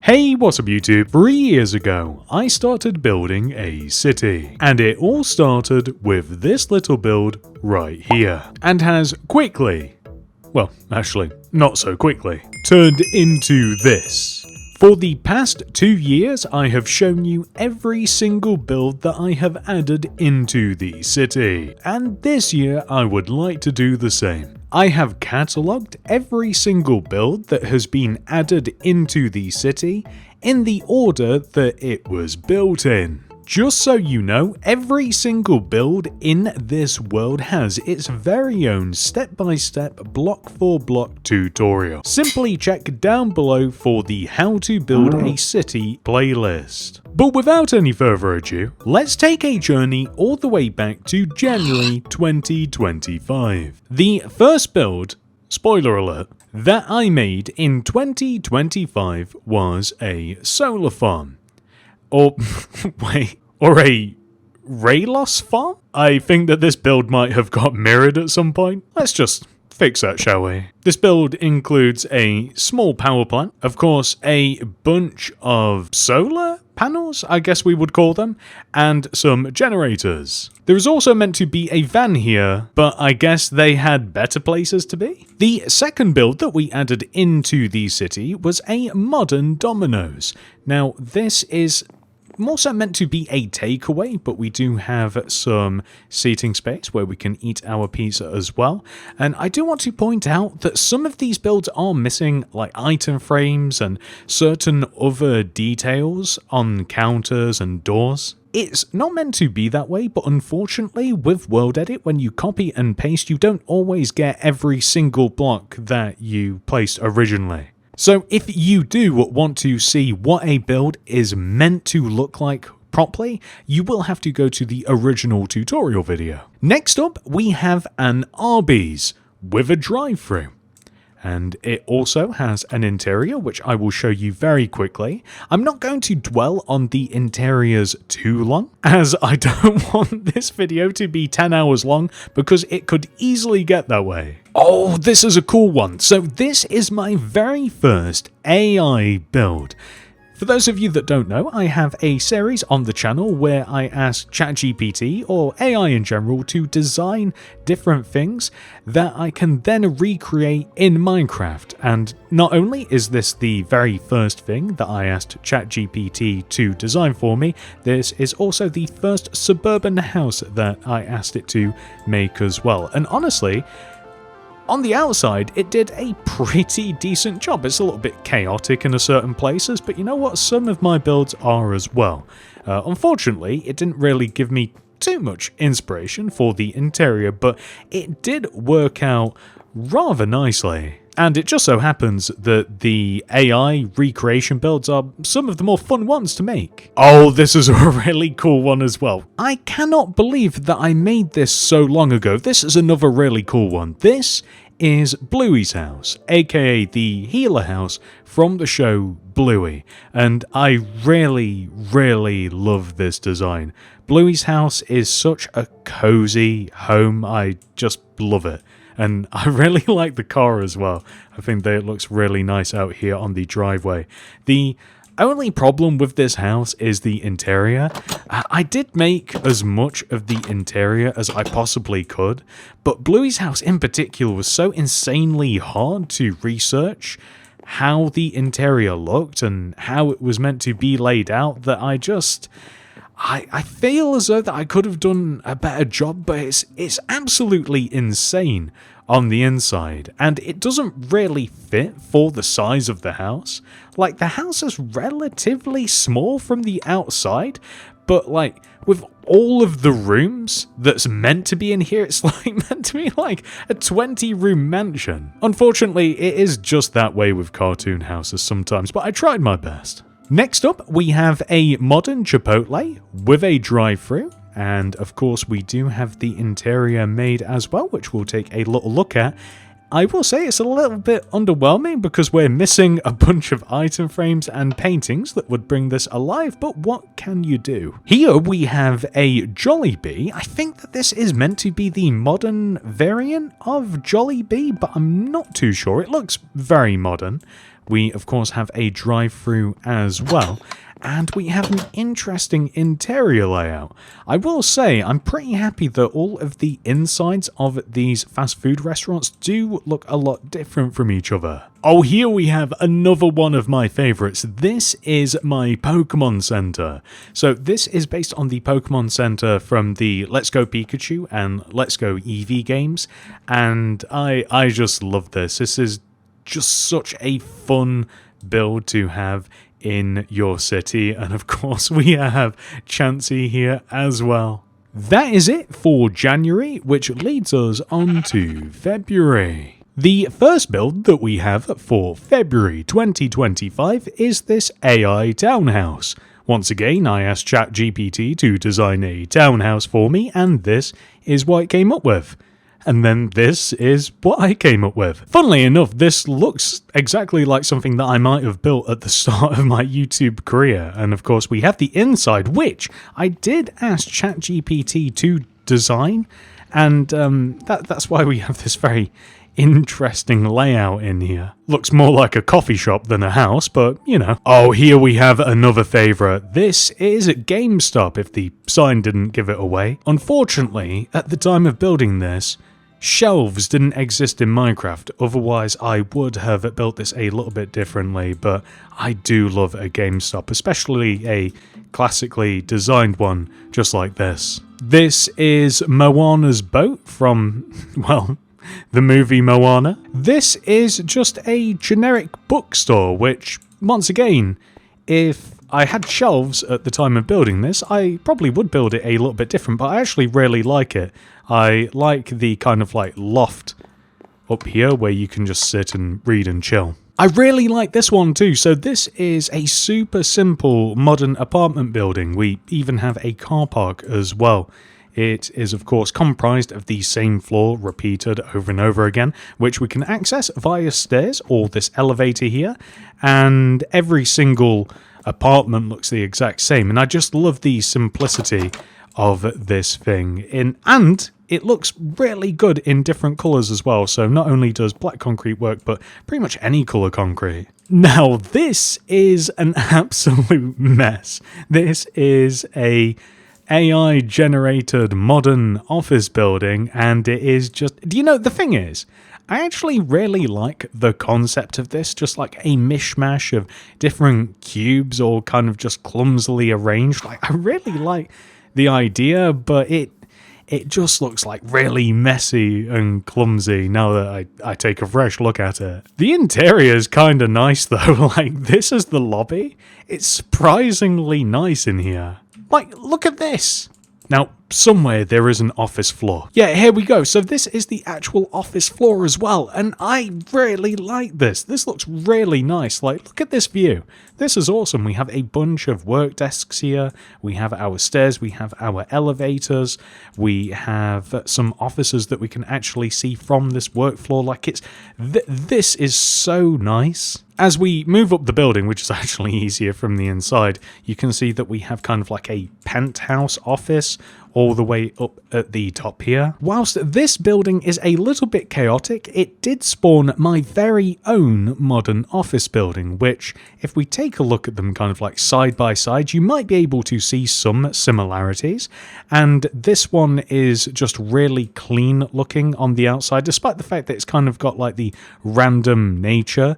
Hey, what's up YouTube? 3 years ago, I started building a city, and it all started with this little build right here, and has quickly, well, actually, not so quickly, turned into this. For the past 2 years, I have shown you every single build that I have added into the city, and this year I would like to do the same. I have catalogued every single build that has been added into the city in the order that it was built in. Just so you know, every single build in this world has its very own step-by-step block-for-block tutorial. Simply check down below for the How to Build a City playlist. But without any further ado, let's take a journey all the way back to January 2025. The first build, spoiler alert, that I made in 2025 was a solar farm. Or, wait, or a Raylos farm? I think that this build might have got mirrored at some point. Let's just fix that, shall we? This build includes a small power plant, of course a bunch of solar panels, I guess we would call them, and some generators. There is also meant to be a van here, but I guess they had better places to be. The second build that we added into the city was a modern Domino's. Now this is more so meant to be a takeaway, but we do have some seating space where we can eat our pizza as well. And I do want to point out that some of these builds are missing like item frames and certain other details on counters and doors. It's not meant to be that way, but unfortunately with World Edit, when you copy and paste, you don't always get every single block that you placed originally. So if you do want to see what a build is meant to look like properly, you will have to go to the original tutorial video. Next up, we have an Arby's with a drive-thru. And it also has an interior, which I will show you very quickly. I'm not going to dwell on the interiors too long, as I don't want this video to be 10 hours long, because it could easily get that way. Oh, this is a cool one. So this is my very first AI build. For those of you that don't know, I have a series on the channel where I ask ChatGPT or AI in general to design different things that I can then recreate in Minecraft. And not only is this the very first thing that I asked ChatGPT to design for me, this is also the first suburban house that I asked it to make as well. And honestly, on the outside, it did a pretty decent job. It's a little bit chaotic in certain places, but you know what? Some of my builds are as well. Unfortunately, it didn't really give me too much inspiration for the interior, but it did work out rather nicely. And it just so happens that the AI recreation builds are some of the more fun ones to make. Oh, this is a really cool one as well. I cannot believe that I made this so long ago. This is another really cool one. This is Bluey's house, aka the healer house from the show Bluey. And I really, really love this design. Bluey's house is such a cozy home. I just love it. And I really like the car as well. I think that it looks really nice out here on the driveway. The only problem with this house is the interior. I did make as much of the interior as I possibly could, but Bluey's house in particular was so insanely hard to research how the interior looked and how it was meant to be laid out that I feel as though that I could have done a better job, but it's absolutely insane on the inside, and it doesn't really fit for the size of the house. Like, the house is relatively small from the outside, but like, with all of the rooms that's meant to be in here, it's like meant to be like a 20-room mansion. Unfortunately, it is just that way with cartoon houses sometimes, but I tried my best. Next up, we have a modern Chipotle with a drive-thru, and of course we do have the interior made as well, which we'll take a little look at. I will say it's a little bit underwhelming because we're missing a bunch of item frames and paintings that would bring this alive, but what can you do? Here we have a Jollibee. I think that this is meant to be the modern variant of Jollibee, but I'm not too sure. It looks very modern. We, of course, have a drive-through as well. And we have an interesting interior layout. I will say, I'm pretty happy that all of the insides of these fast food restaurants do look a lot different from each other. Oh, here we have another one of my favorites. This is my Pokemon Center. So this is based on the Pokemon Center from the Let's Go Pikachu and Let's Go Eevee games. And I just love this. This is just such a fun build to have in your city, and of course we have Chansey here as well. That is it for January, which leads us on to February. The first build that we have for February 2025 is this AI townhouse. Once again, I asked ChatGPT to design a townhouse for me, and this is what it came up with. And then this is what I came up with. Funnily enough, this looks exactly like something that I might have built at the start of my YouTube career. And of course, we have the inside, which I did ask ChatGPT to design. And that's why we have this very interesting layout in here. Looks more like a coffee shop than a house, but you know. Oh, here we have another favourite. This is at GameStop, if the sign didn't give it away. Unfortunately, at the time of building this, shelves didn't exist in Minecraft, otherwise I would have built this a little bit differently, but I do love a GameStop, especially a classically designed one just like this. This is Moana's boat from, well, the movie Moana. This is just a generic bookstore, which, once again, if I had shelves at the time of building this, I probably would build it a little bit different, but I actually really like it. I like the kind of like loft up here where you can just sit and read and chill. I really like this one too. So this is a super simple modern apartment building. We even have a car park as well. It is, of course, comprised of the same floor repeated over and over again, which we can access via stairs or this elevator here. And every single apartment looks the exact same. And I just love the simplicity of this thing. And it looks really good in different colours as well. So not only does black concrete work, but pretty much any colour concrete. Now, this is an absolute mess. This is a AI generated modern office building, and it is just, do you know, the thing is, I actually really like the concept of this, just like a mishmash of different cubes all kind of just clumsily arranged. Like, I really like the idea, but it just looks like really messy and clumsy now that I take a fresh look at it. The interior is kind of nice though, like this is the lobby. It's surprisingly nice in here. Like, look at this. Now, somewhere there is an office floor. Yeah, here we go. So this is the actual office floor as well. And I really like this. This looks really nice. Like, look at this view. This is awesome. We have a bunch of work desks here. We have our stairs. We have our elevators. We have some offices that we can actually see from this work floor. Like, it's this is so nice. As we move up the building, which is actually easier from the inside, you can see that we have kind of like a penthouse office all the way up at the top here. Whilst this building is a little bit chaotic, it did spawn my very own modern office building, which, if we take a look at them kind of like side by side, you might be able to see some similarities. And this one is just really clean looking on the outside, despite the fact that it's kind of got like the random nature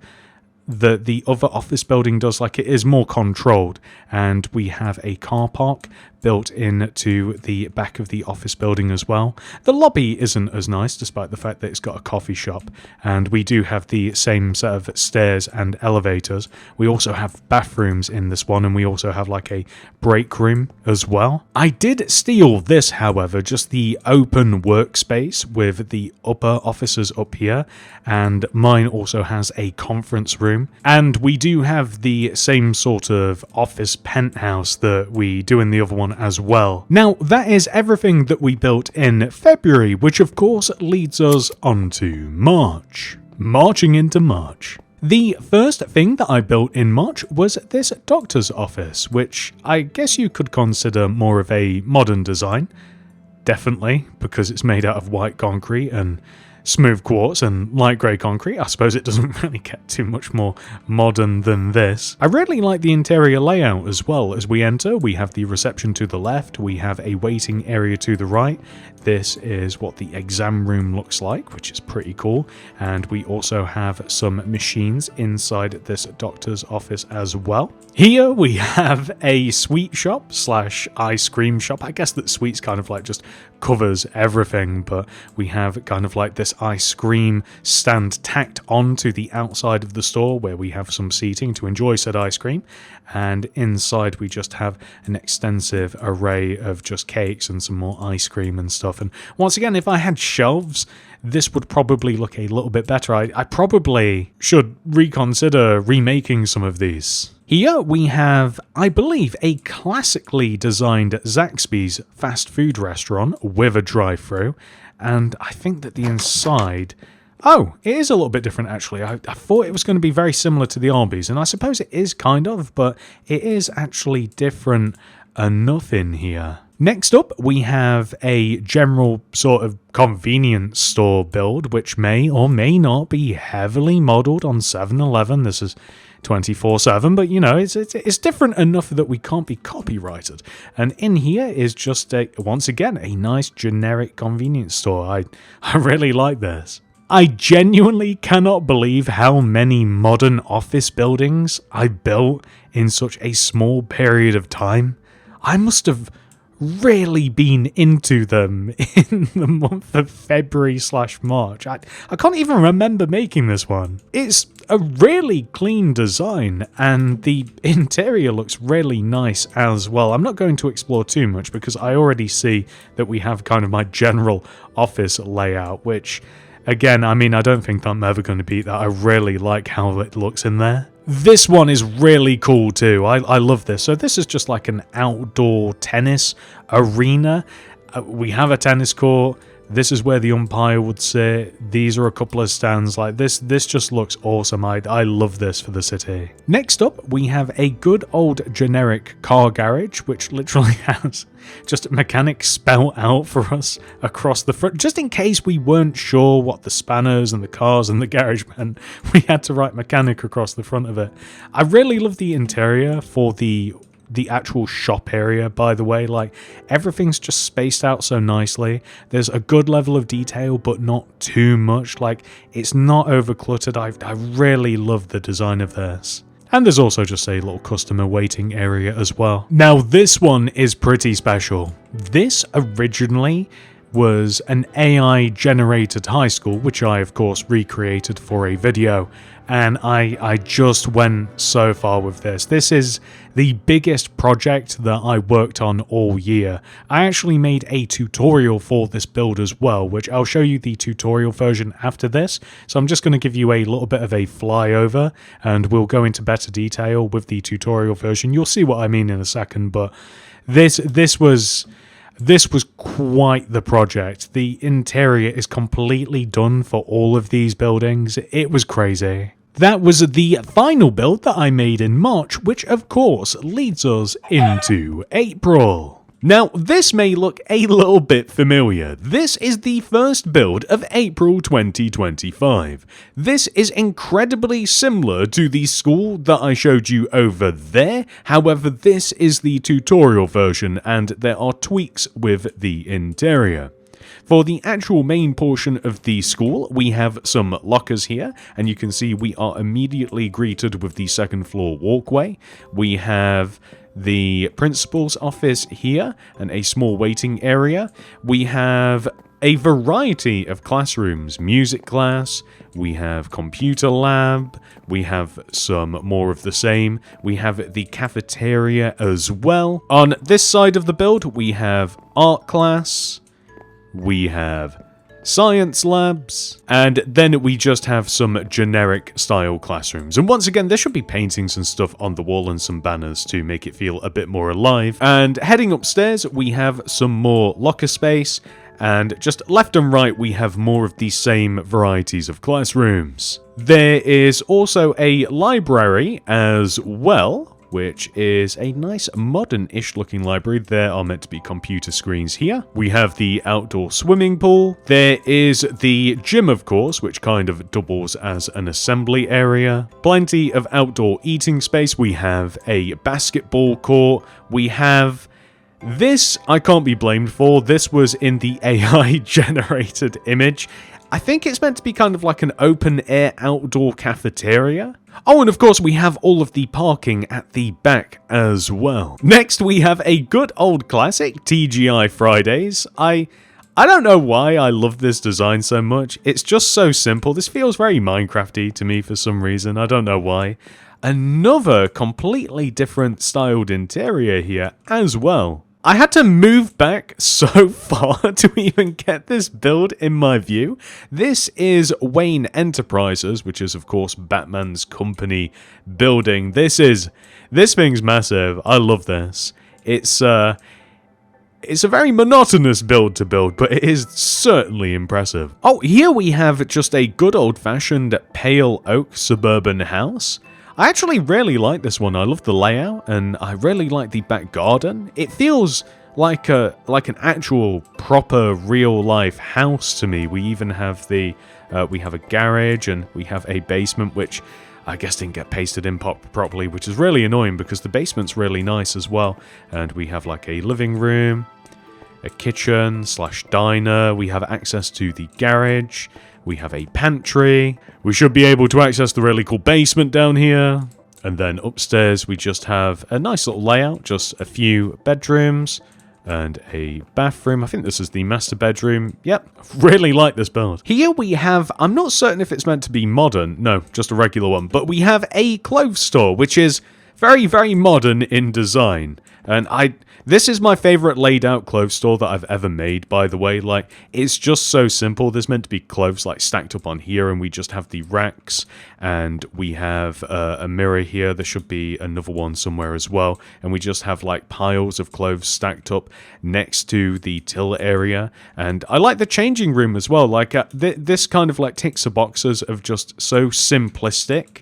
that the other office building does. Like, it is more controlled, and we have a car park built into the back of the office building as well. The lobby isn't as nice, despite the fact that it's got a coffee shop, and we do have the same set of stairs and elevators. We also have bathrooms in this one, and we also have like a break room as well. I did steal this, however, just the open workspace with the upper offices up here, and mine also has a conference room, and we do have the same sort of office penthouse that we do in the other one as well. Now, that is everything that we built in February, which of course leads us on to March. Marching into March. The first thing that I built in March was this doctor's office, which I guess you could consider more of a modern design. Definitely, because it's made out of white concrete and smooth quartz and light grey concrete. I suppose it doesn't really get too much more modern than this. I really like the interior layout as well. As we enter, we have the reception to the left, we have a waiting area to the right. This is what the exam room looks like, which is pretty cool. And we also have some machines inside this doctor's office as well. Here we have a sweet shop slash ice cream shop. I guess that sweets kind of like just covers everything, but we have kind of like this ice cream stand tacked onto the outside of the store where we have some seating to enjoy said ice cream. And inside we just have an extensive array of just cakes and some more ice cream and stuff. And once again, if I had shelves, this would probably look a little bit better. I probably should reconsider remaking some of these. Here we have, I believe, a classically designed Zaxby's fast food restaurant with a drive-thru, and I think that the inside... Oh, it is a little bit different actually. I thought it was going to be very similar to the Arby's, and I suppose it is kind of, but it is actually different enough in here. Next up, we have a general sort of convenience store build, which may or may not be heavily modelled on 7-Eleven. This is 24/7, but you know, it's different enough that we can't be copyrighted. And in here is just once again a nice generic convenience store. I really like this. I genuinely cannot believe how many modern office buildings I built in such a small period of time. I must have really been into them in the month of February/March. I can't even remember making this one. It's a really clean design and the interior looks really nice as well. I'm not going to explore too much because I already see that we have kind of my general office layout, which again, I mean, I don't think I'm ever going to beat that. I really like how it looks in there. This one is really cool too. I love this. So this is just like an outdoor tennis arena. We have a tennis court. This is where the umpire would sit. These are a couple of stands. Like this just looks awesome. I love this for the city. Next up, we have a good old generic car garage, which literally has just mechanic spelled out for us across the front. Just in case we weren't sure what the spanners and the cars and the garage meant, we had to write mechanic across the front of it. I really love the interior for the actual shop area, by the way. Like, everything's just spaced out so nicely. There's a good level of detail, but not too much. Like, it's not over cluttered. I really love the design of this. And there's also just a little customer waiting area as well. Now, this one is pretty special. This originally was an AI-generated high school, which I, of course, recreated for a video. And I just went so far with this. This is the biggest project that I worked on all year. I actually made a tutorial for this build as well, which I'll show you the tutorial version after this. So I'm just going to give you a little bit of a flyover, and we'll go into better detail with the tutorial version. You'll see what I mean in a second, but this was quite the project. The interior is completely done for all of these buildings. It was crazy. That was the final build that I made in March, which of course leads us into April. Now, this may look a little bit familiar. This is the first build of April 2025. This is incredibly similar to the school that I showed you over there. However, this is the tutorial version and there are tweaks with the interior. For the actual main portion of the school, we have some lockers here, and you can see we are immediately greeted with the second floor walkway. We have the principal's office here and a small waiting area. We have a variety of classrooms, music class, we have computer lab, we have some more of the same, we have the cafeteria as well. On this side of the build, we have art class, we have science labs, and then we just have some generic style classrooms. And once again, there should be paintings and stuff on the wall and some banners to make it feel a bit more alive. And heading upstairs, we have some more locker space, and just left and right, we have more of the same varieties of classrooms. There is also a library as well, which is a nice modern-ish looking library. There are meant to be computer screens here. We have the outdoor swimming pool. There is the gym, of course, which kind of doubles as an assembly area. Plenty of outdoor eating space. We have a basketball court. We have... This I can't be blamed for. This was in the AI generated image. I think it's meant to be kind of like an open-air outdoor cafeteria. Oh, and of course we have all of the parking at the back as well. Next we have a good old classic, TGI Fridays. I don't know why I love this design so much. It's just so simple. This feels very Minecraft-y to me for some reason. I don't know why. Another completely different styled interior here as well. I had to move back so far to even get this build in my view. This is Wayne Enterprises, which is of course Batman's company building. This thing's massive. I love this. It's a very monotonous build to build, but it is certainly impressive. Oh, here we have just a good old-fashioned pale oak suburban house. I actually really like this one. I love the layout, and I really like the back garden. It feels like an actual proper real life house to me. We even have we have a garage and we have a basement, which I guess didn't get pasted in properly, which is really annoying because the basement's really nice as well. And we have like a living room, a kitchen / diner. We have access to the garage. We have a pantry. We should be able to access the really cool basement down here. And then upstairs we just have a nice little layout, just a few bedrooms and a bathroom. I think this is the master bedroom. Yep, really like this build. Here we have, I'm not certain if it's meant to be modern. No, just a regular one. But we have a clothes store, which is very, very modern in design. And this is my favorite laid out clothes store that I've ever made, by the way. Like, it's just so simple. There's meant to be clothes like stacked up on here, and we just have the racks, and we have a mirror here. There should be another one somewhere as well, and we just have like piles of clothes stacked up next to the till area. And I like the changing room as well. Like, this kind of like ticks the boxes of just so simplistic,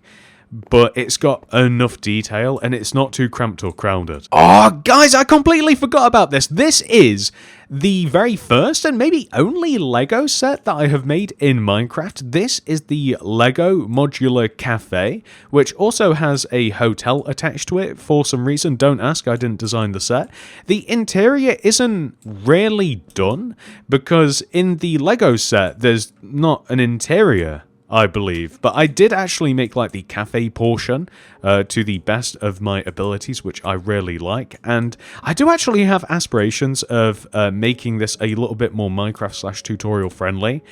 but it's got enough detail and it's not too cramped or crowded. Oh, guys, I completely forgot about this. This is the very first and maybe only Lego set that I have made in Minecraft. This is the Lego Modular Cafe, which also has a hotel attached to it for some reason. Don't ask, I didn't design the set. The interior isn't really done because in the Lego set, there's not an interior, I believe, but I did actually make like the cafe portion to the best of my abilities, which I really like, and I do actually have aspirations of making this a little bit more Minecraft / tutorial friendly,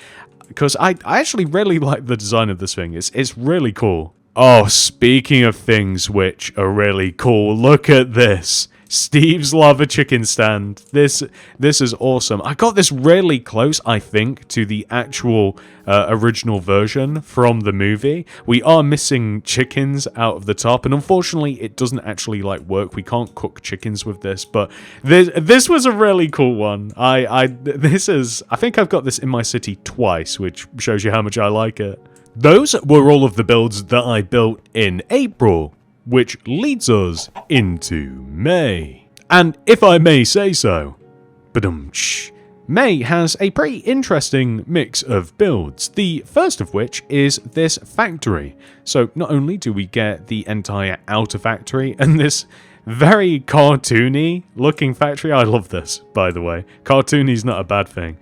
because I actually really like the design of this thing. It's really cool. Oh, speaking of things which are really cool, look at this. Steve's lava chicken stand. This is awesome. I got this really close, I think, to the actual original version from the movie. We are missing chickens out of the top, and unfortunately it doesn't actually like work. We can't cook chickens with this, but this was a really cool one. I think I've got this in my city twice, which shows you how much I like it. Those were all of the builds that I built in April, which leads us into May. And if I may say so, May has a pretty interesting mix of builds, the first of which is this factory. So not only do we get the entire outer factory and this very cartoony looking factory. I love this, by the way. Cartoony's not a bad thing.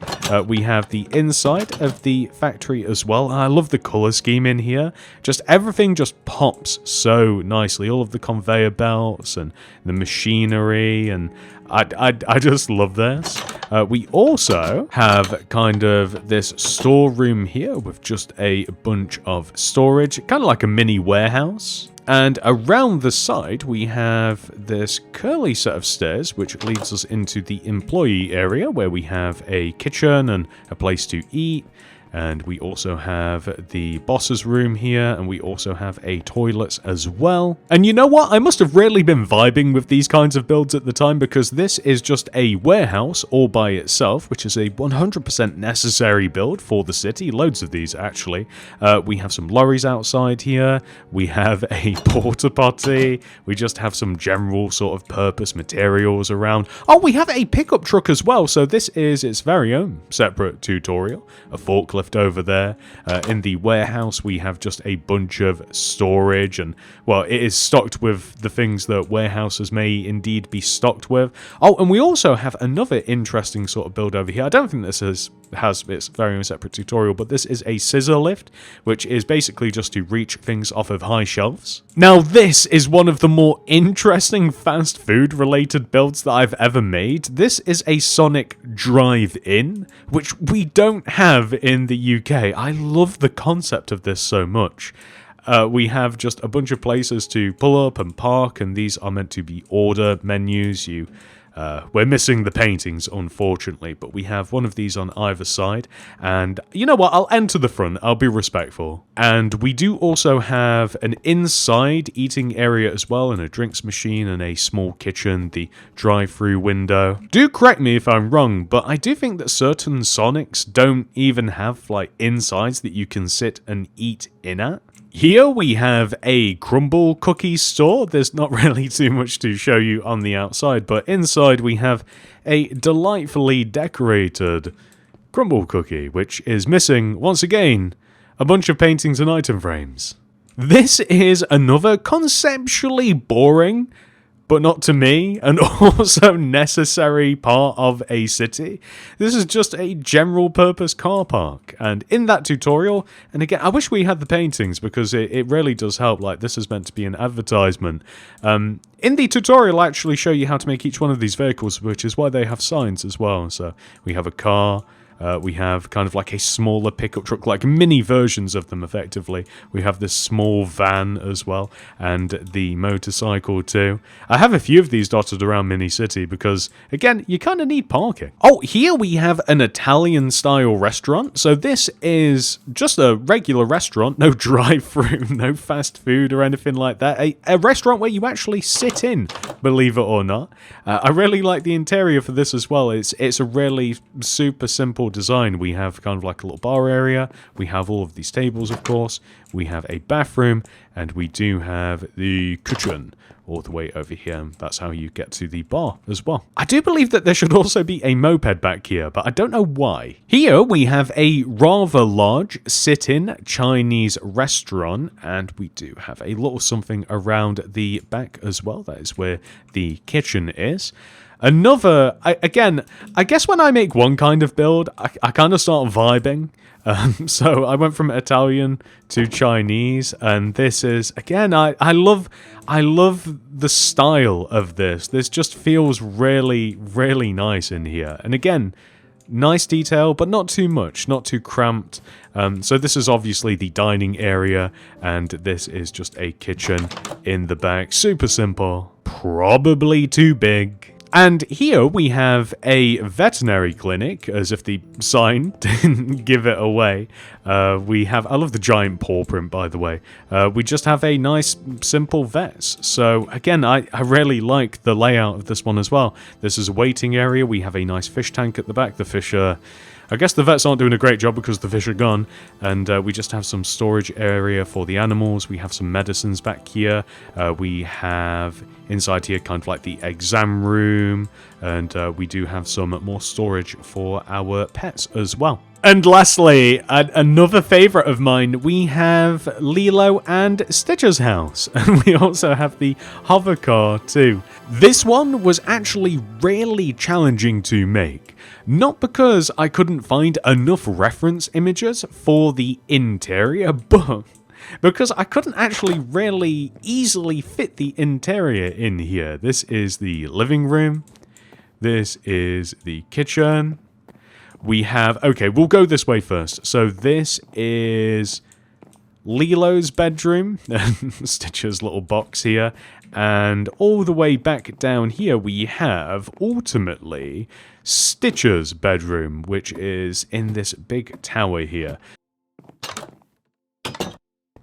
We have the inside of the factory as well. I love the color scheme in here. Just everything just pops so nicely. All of the conveyor belts and the machinery, and I just love this. We also have kind of this storeroom here with just a bunch of storage, kind of like a mini warehouse. And around the side, we have this curly set of stairs, which leads us into the employee area, where we have a kitchen and a place to eat. And we also have the boss's room here, and we also have a toilet as well. And you know what? I must have really been vibing with these kinds of builds at the time, because this is just a warehouse all by itself, which is a 100% necessary build for the city. Loads of these, actually. We have some lorries outside here. We have a porta potty. We just have some general sort of purpose materials around. Oh, we have a pickup truck as well. So this is its very own separate tutorial. A forklift over there. In the warehouse, we have just a bunch of storage, and well, it is stocked with the things that warehouses may indeed be stocked with. Oh, and we also have another interesting sort of build over here. I don't think this has its very own separate tutorial, but this is a scissor lift, which is basically just to reach things off of high shelves. Now, this is one of the more interesting fast food related builds that I've ever made. This is a Sonic drive-in, which we don't have in the UK. I love the concept of this so much. We have just a bunch of places to pull up and park, and these are meant to be order menus. We're missing the paintings, unfortunately, but we have one of these on either side. And you know what? I'll enter the front. I'll be respectful. And we do also have an inside eating area as well, and a drinks machine and a small kitchen, the drive-through window. Do correct me if I'm wrong, but I do think that certain Sonics don't even have like insides that you can sit and eat in at. Here we have a crumble cookie store. There's not really too much to show you on the outside, but inside we have a delightfully decorated crumble cookie, which is missing, once again, a bunch of paintings and item frames. This is another conceptually boring, but not to me, and also necessary part of a city. This is just a general purpose car park, and in that tutorial, and again, I wish we had the paintings, because it really does help. Like, this is meant to be an advertisement. In the tutorial, I actually show you how to make each one of these vehicles, which is why they have signs as well. So we have a car. We have kind of like a smaller pickup truck, like mini versions of them, effectively. We have this small van as well, and the motorcycle too. I have a few of these dotted around Mini City because, again, you kind of need parking. Oh, here we have an Italian-style restaurant. So this is just a regular restaurant, no drive-through, no fast food or anything like that. A restaurant where you actually sit in, believe it or not. I really like the interior for this as well. It's a really super simple design. We have kind of like a little bar area. We have all of these tables, of course. We have a bathroom, and we do have the kitchen all the way over here. That's how you get to the bar as well. I do believe that there should also be a moped back here, but I don't know why. Here we have a rather large sit-in Chinese restaurant, and we do have a little something around the back as well. That is where the kitchen is. Another, again, I guess when I make one kind of build, I kind of start vibing. So I went from Italian to Chinese, and this is, again, I love the style of this. This just feels really, really nice in here. And again, nice detail, but not too much, not too cramped. So this is obviously the dining area, and this is just a kitchen in the back. Super simple, probably too big. And here we have a veterinary clinic, as if the sign didn't give it away. We have, I love the giant paw print, by the way. We just have a nice, simple vets. So again, I really like the layout of this one as well. This is a waiting area. We have a nice fish tank at the back. The fish are, I guess the vets aren't doing a great job because the fish are gone. And we just have some storage area for the animals. We have some medicines back here. We have inside here kind of like the exam room. And we do have some more storage for our pets as well. And lastly, another favourite of mine, we have Lilo and Stitch's house. And we also have the hover car too. This one was actually really challenging to make. Not because I couldn't find enough reference images for the interior, but because I couldn't actually really easily fit the interior in here. This is the living room. This is the kitchen. We have, okay, we'll go this way first. So this is Lilo's bedroom, Stitch's little box here, And all the way back down here, we have, ultimately, Stitcher's bedroom, which is in this big tower here.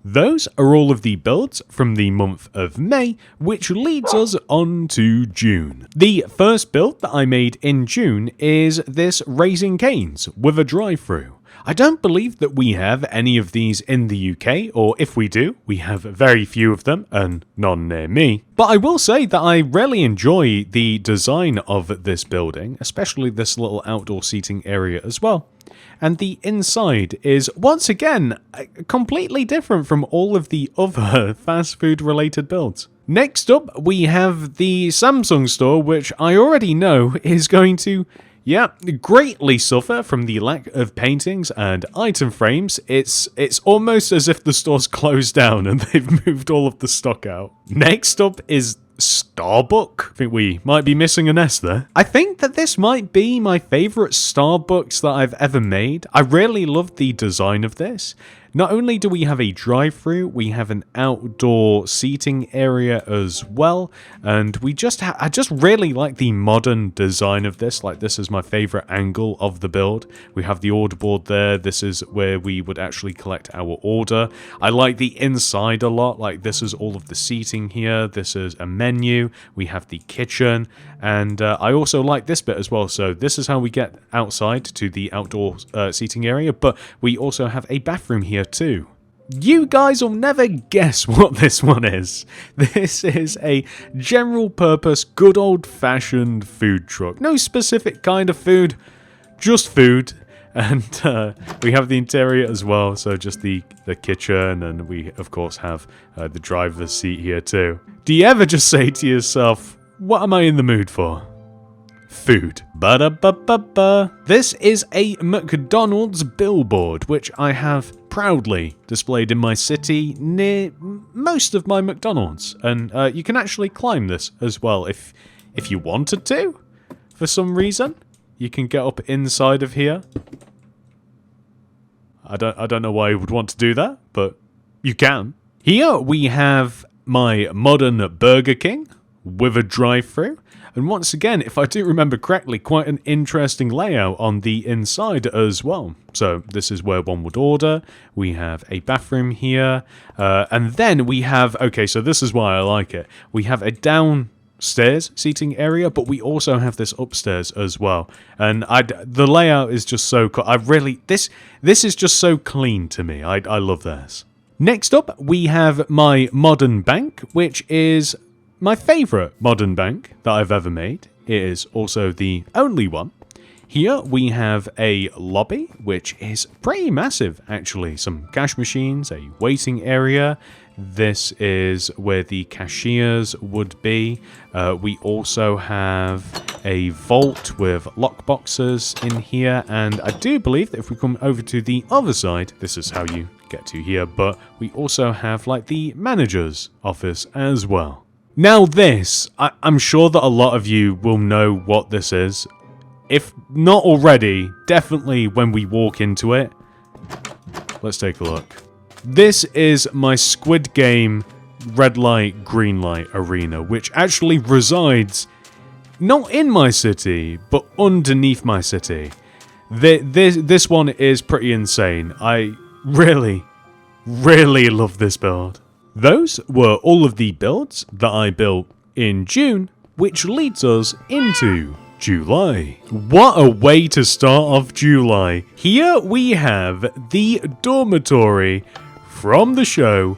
Those are all of the builds from the month of May, which leads us on to June. The first build that I made in June is this Raising Cane's with a drive-through. I don't believe that we have any of these in the UK, or if we do, we have very few of them, and none near me. But I will say that I really enjoy the design of this building, especially this little outdoor seating area as well. And the inside is, once again, completely different from all of the other fast food related builds. Next up, we have the Samsung store, which I already know is going to, greatly suffer from the lack of paintings and item frames. It's almost as if the store's closed down and they've moved all of the stock out. Next up is Starbucks. I think we might be missing an S there. I think that this might be my favorite Starbucks that I've ever made. I really love the design of this. Not only do we have a drive-through, we have an outdoor seating area as well, and I just really like the modern design of this. Like, this is my favorite angle of the build. We have the order board there. This is where we would actually collect our order. I like the inside a lot. Like, this is all of the seating here. This is a menu. We have the kitchen, and I also like this bit as well. So this is how we get outside to the outdoor seating area, but we also have a bathroom here too. You guys will never guess what this one is. This is a general purpose, good old fashioned food truck. No specific kind of food, just food. And we have the interior as well, so just the kitchen, and we of course have the driver's seat here too. Do you ever just say to yourself, what am I in the mood for? Food. Ba-da-ba-ba-ba. This is a McDonald's billboard, which I have proudly displayed in my city near most of my McDonald's. And you can actually climb this as well if you wanted to, for some reason. You can get up inside of here. I don't know why you would want to do that, but you can. Here we have my modern Burger King with a drive-through. And once again, if I do remember correctly, quite an interesting layout on the inside as well. So this is where one would order. We have a bathroom here. And then we have, okay, so this is why I like it. We have a downstairs seating area, but we also have this upstairs as well. And the layout is just so cool. This is just so clean to me. I love this. Next up, we have my modern bank, which is my favourite modern bank that I've ever made. It is also the only one. Here we have a lobby, which is pretty massive actually. Some cash machines, a waiting area. This is where the cashiers would be. We also have a vault with lockboxes in here. And I do believe that if we come over to the other side, this is how you get to here. But we also have like the manager's office as well. Now this, I'm sure that a lot of you will know what this is. If not already, definitely when we walk into it. Let's take a look. This is my Squid Game red light, green light arena, which actually resides not in my city, but underneath my city. This one is pretty insane. I really love this build. Those were all of the builds that I built in June, which leads us into July. What a way to start off July. Here we have the dormitory from the show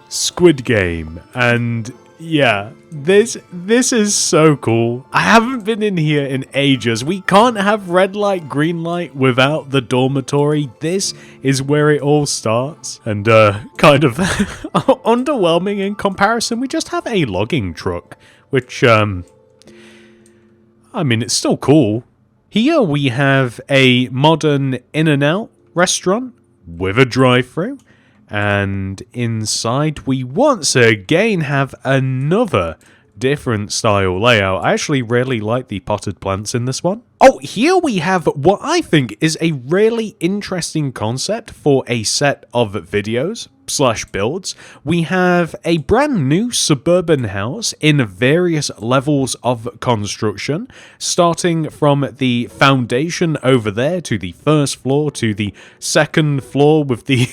Squid Game, and yeah, this is so cool. I haven't been in here in ages. We can't have red light, green light without the dormitory. This is where it all starts. And kind of underwhelming in comparison, we just have a logging truck, which I mean, it's still cool. Here we have a modern In-N-Out restaurant with a drive-through. And inside we once again have another different style layout. I actually really like the potted plants in this one. Oh, here we have what I think is a really interesting concept for a set of videos / builds. We have a brand new suburban house in various levels of construction, starting from the foundation over there to the first floor to the second floor with the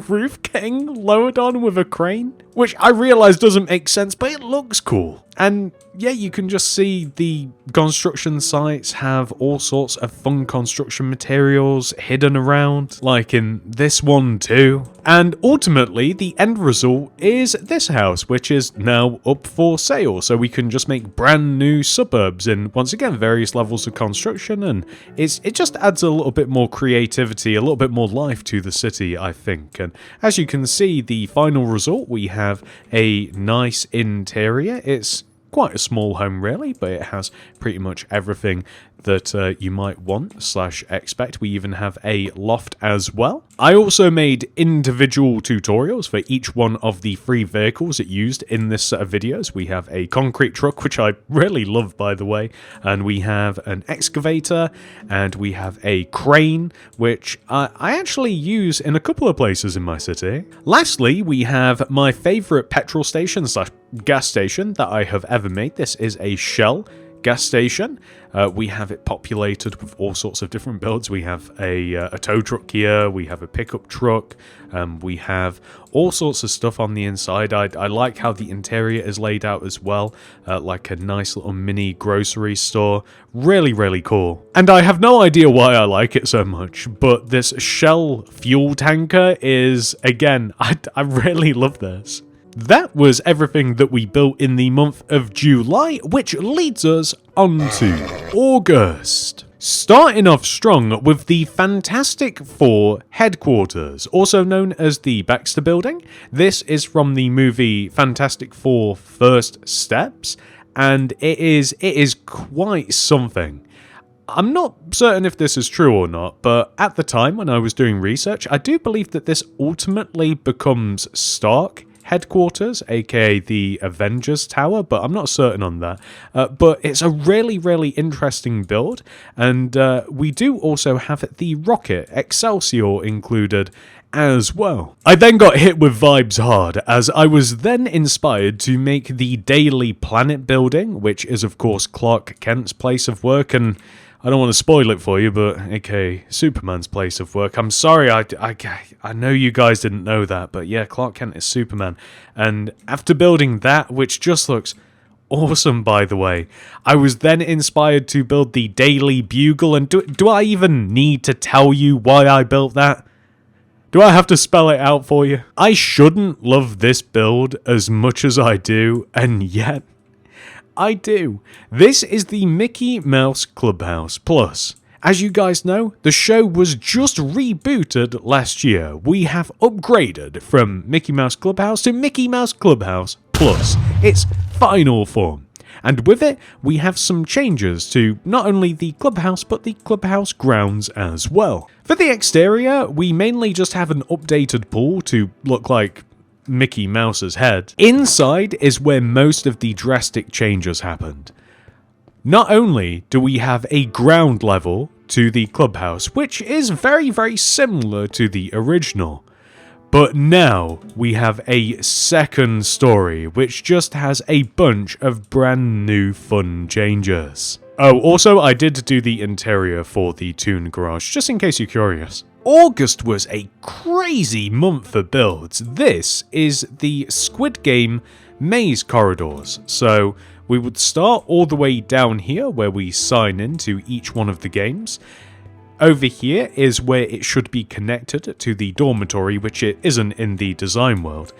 roof getting lowered on with a crane, which I realize doesn't make sense, but it looks cool. And yeah, you can just see the construction sites have all sorts of fun construction materials hidden around, like in this one too. And ultimately, the end result is this house, which is now up for sale. So we can just make brand new suburbs in, once again, various levels of construction. And it just adds a little bit more creativity, a little bit more life to the city, I think. And as you can see, the final result, we have a nice interior. It's quite a small home really, but it has pretty much everything that you might want / expect. We even have a loft as well. I also made individual tutorials for each one of the 3 vehicles it used in this set of videos. We have a concrete truck, which I really love, by the way, and we have an excavator, and we have a crane, which I actually use in a couple of places in my city. Lastly, we have my favorite petrol station / gas station that I have ever made. This is a Shell gas station. We have it populated with all sorts of different builds. We have a tow truck here, we have a pickup truck, we have all sorts of stuff on the inside. I like how the interior is laid out as well, like a nice little mini grocery store. Really, really cool. And I have no idea why I like it so much, but this Shell fuel tanker is, again, I really love this. That was everything that we built in the month of July, which leads us on to August. Starting off strong with the Fantastic Four headquarters, also known as the Baxter Building. This is from the movie Fantastic Four First Steps, and it is quite something. I'm not certain if this is true or not, but at the time when I was doing research, I do believe that this ultimately becomes Stark headquarters, aka the Avengers Tower, but I'm not certain on that. But it's a really, really interesting build, and we do also have the rocket Excelsior included as well. I then got hit with vibes hard, as I was then inspired to make the Daily Planet building, which is of course Clark Kent's place of work, and I don't want to spoil it for you, but aka Superman's place of work. I'm sorry, I know you guys didn't know that, but yeah, Clark Kent is Superman. And after building that, which just looks awesome, by the way, I was then inspired to build the Daily Bugle. And do I even need to tell you why I built that? Do I have to spell it out for you? I shouldn't love this build as much as I do, and yet I do. This is the Mickey Mouse Clubhouse Plus. As you guys know, the show was just rebooted last year. We have upgraded from Mickey Mouse Clubhouse to Mickey Mouse Clubhouse Plus, its final form. And with it, we have some changes to not only the clubhouse, but the clubhouse grounds as well. For the exterior, we mainly just have an updated pool to look like Mickey Mouse's head. Inside is where most of the drastic changes happened. Not only do we have a ground level to the clubhouse, which is very, very similar to the original, but now we have a second story, which just has a bunch of brand new fun changes. Oh, also, I did do the interior for the Toon Garage, just in case you're curious. August was a crazy month for builds. This is the Squid Game maze corridors. So we would start all the way down here where we sign into each one of the games. Over here is where it should be connected to the dormitory, which it isn't in the design world.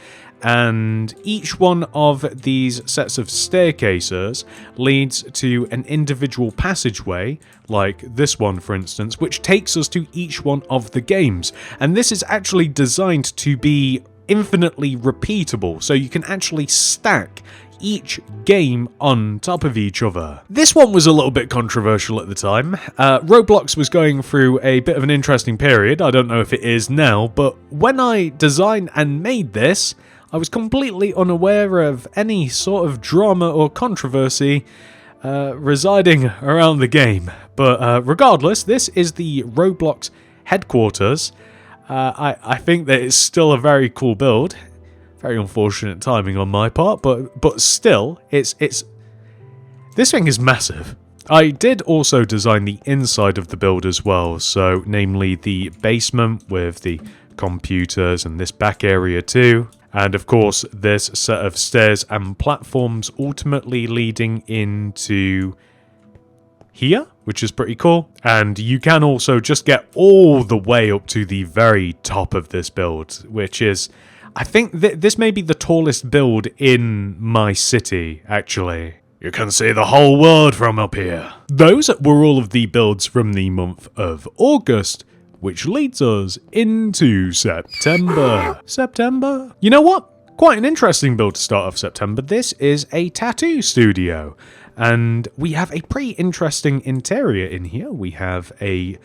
And each one of these sets of staircases leads to an individual passageway, like this one for instance, which takes us to each one of the games. And this is actually designed to be infinitely repeatable, so you can actually stack each game on top of each other. This one was a little bit controversial at the time. Roblox was going through a bit of an interesting period. I don't know if it is now, but when I designed and made this, I was completely unaware of any sort of drama or controversy residing around the game. But regardless, this is the Roblox headquarters. I think that it's still a very cool build. Very unfortunate timing on my part, but still, this thing is massive. I did also design the inside of the build as well, so namely the basement with the computers and this back area too. And of course, this set of stairs and platforms ultimately leading into here, which is pretty cool. And you can also just get all the way up to the very top of this build, which is, I think this may be the tallest build in my city, actually. You can see the whole world from up here. Those were all of the builds from the month of August, which leads us into September. September? You know what? Quite an interesting build to start off September. This is a tattoo studio, and we have a pretty interesting interior in here. We have a